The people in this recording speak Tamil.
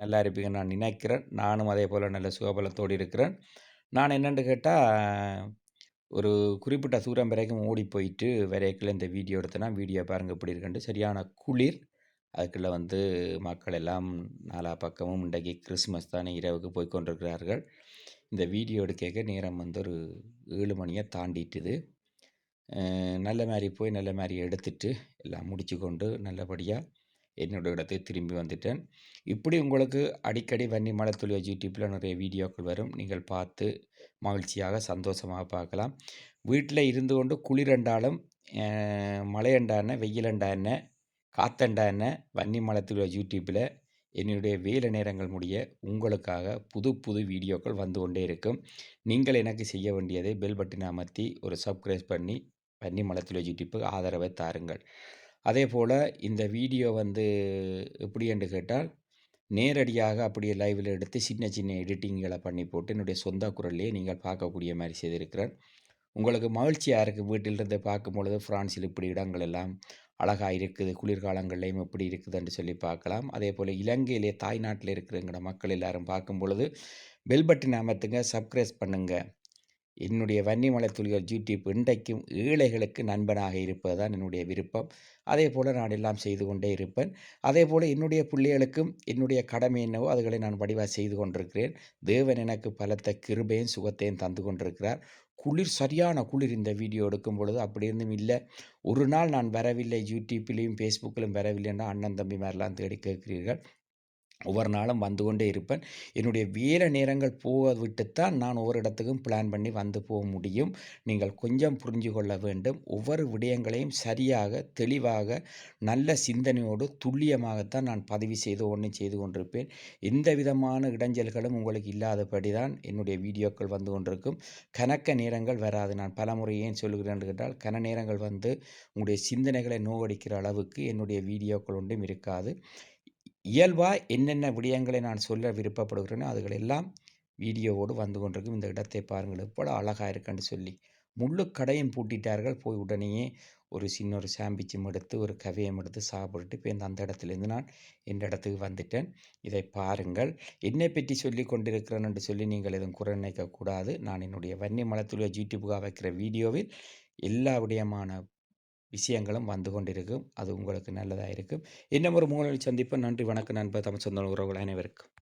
நல்லா இருப்பீங்கன்னு நான் நினைக்கிறேன். நானும் அதேபோல நல்ல சுகபலத்தோடு இருக்கிறேன். நான் என்னன்னு கேட்டா, ஒரு குறிப்பிட்ட தூரம் வரைக்கும் ஓடி போயிட்டு வரைக்குள்ள இந்த வீடியோ எடுத்தேன்னா, வீடியோ பாருங்க எப்படி இருக்குன்ட்டு. சரியான குளிர். அதுக்குள்ள மக்கள் எல்லாம் நாலா பக்கமும் இன்றைக்கு கிறிஸ்மஸ் தானே இரவுக்கு போய் கொண்டிருக்கிறார்கள். இந்த வீடியோ எடுக்க நேரம் ஒரு 7 மணிய தாண்டிட்டுது. நல்ல மாரி போய் நல்ல மாரி எடுத்துட்டு, எல்லாம் முடிச்சுக்கொண்டு நல்லபடியா என்னோட இடத்துக்கு திரும்பி வந்துட்டேன். இப்படி உங்களுக்கு அடிக்கடி வன்னி மலத்துளிய யூடியூப்ல நிறைய வீடியோக்கள் வரும். நீங்கள் பார்த்து மகிழ்ச்சியாக, சந்தோஷமாக பார்க்கலாம். வீட்ல இருந்து கொண்டு குளிரண்டாலும், மழையண்டா என்ன, வெயிலண்டா என்ன, காத்தண்டா என்ன, வன்னி மலத்துளிய யூடியூப்ல என்னுடைய வேலை நேரங்கள் முடிய உங்களுக்காக புது புது வீடியோக்கள் வந்து கொண்டே இருக்கும். நீங்கள் எனக்கு செய்ய வேண்டியதை பெல் பட்டனை அமர்த்தி ஒரு சப்ஸ்கிரைப் பண்ணி வன்னி மலத்துளிய யூடியூப்புக்கு ஆதரவை தாருங்கள். அதேபோல் இந்த வீடியோ எப்படி என்று கேட்டால், நேரடியாக அப்படியே லைவில் எடுத்து சின்ன சின்ன எடிட்டிங்களை பண்ணி போட்டு என்னுடைய சொந்த குரல்லையே நீங்கள் பார்க்கக்கூடிய மாதிரி செய்திருக்கிறேன். உங்களுக்கு மகிழ்ச்சியாக இருக்குது வீட்டிலிருந்து பார்க்கும்பொழுது ஃப்ரான்ஸில் இப்படி இடங்கள் எல்லாம் அழகாக இருக்குது, குளிர்காலங்கள்லையும் எப்படி இருக்குதுன்னு சொல்லி பார்க்கலாம். அதே போல் இலங்கையிலே தாய்நாட்டில் இருக்கிற மக்கள் எல்லாரும் பார்க்கும் பொழுது பெல் பட்டன் அமர்த்துங்க, சப்ஸ்கிரைப் பண்ணுங்கள். என்னுடைய வன்னி மலத்துளிகள் யூடியூப் இன்றைக்கும் ஏழைகளுக்கு நண்பனாக இருப்பது தான் என்னுடைய விருப்பம். அதே போல் நான் எல்லாம் செய்து கொண்டே இருப்பேன். அதே போல் என்னுடைய பிள்ளைகளுக்கும் என்னுடைய கடமை என்னவோ அதுகளை நான் வடிவாக செய்து கொண்டிருக்கிறேன். தேவன் எனக்கு பலத்த கிருபையும் சுகத்தையும் தந்து கொண்டிருக்கிறார். குளிர், சரியான குளிர். இந்த வீடியோ எடுக்கும் பொழுது அப்படி இருந்தும் இல்லை, ஒரு நாள் நான் வரவில்லை, யூடியூப்லேயும் ஃபேஸ்புக்கிலும் வரவில்லைன்னா அண்ணன் தம்பி மாதிரிலாம் தேடி கேட்கிறீர்கள். ஒவ்வொரு நாளும் வந்து கொண்டே இருப்பேன். என்னுடைய வேலை நேரங்கள் போக விட்டுத்தான் நான் ஒவ்வொரு இடத்துக்கும் பிளான் பண்ணி வந்து போக முடியும். நீங்கள் கொஞ்சம் புரிஞ்சு கொள்ள வேண்டும். ஒவ்வொரு விடயங்களையும் சரியாக, தெளிவாக, நல்ல சிந்தனையோடு துல்லியமாகத்தான் நான் பதிவு செய்து செய்து கொண்டிருப்பேன். எந்த விதமான இடைஞ்சல்களும் உங்களுக்கு இல்லாதபடி தான் என்னுடைய வீடியோக்கள் வந்து கொண்டிருக்கும். கணக்க நேரங்கள் வராது. நான் பலமுறை ஏன் சொல்லுகிறேன் என்றால், கன நேரங்கள் உங்களுடைய சிந்தனைகளை நோகடிக்கிற அளவுக்கு என்னுடைய வீடியோக்கள் ஒன்றும் இருக்காது. இயல்பாக என்னென்ன விடயங்களை நான் சொல்ல விருப்பப்படுகிறேனோ அதுகளெல்லாம் வீடியோவோடு வந்து கொண்டிருக்கும். இந்த இடத்தை பாருங்கள் எவ்வளோ அழகாக இருக்குன்னு சொல்லி. முழு கடையும் பூட்டிட்டார்கள். போய் உடனேயே ஒரு சின்ன ஒரு சாம்பிச்சும் எடுத்து ஒரு கவையும் எடுத்து சாப்பிட்டுட்டு இப்போ அந்த இடத்துலேருந்து நான் இந்த இடத்துக்கு வந்துட்டேன். இதை பாருங்கள். என்னை பற்றி சொல்லி கொண்டிருக்கிறேன் என்று சொல்லி நீங்கள் எதுவும் குறை நினைக்கக்கூடாது. நான் என்னுடைய வன்னி மலத்துளிய யூடியூப்புக்காக வைக்கிற வீடியோவில் எல்லா விடயமான விஷயங்களும் வந்து கொண்டிருக்கும். அது உங்களுக்கு நல்லதாக இருக்கும். இன்னும் ஒரு மூலையில் சந்திப்பு. நன்றி, வணக்கம் நண்பர், தமிழ் சொந்த உறவுகள் அனைவருக்கும்.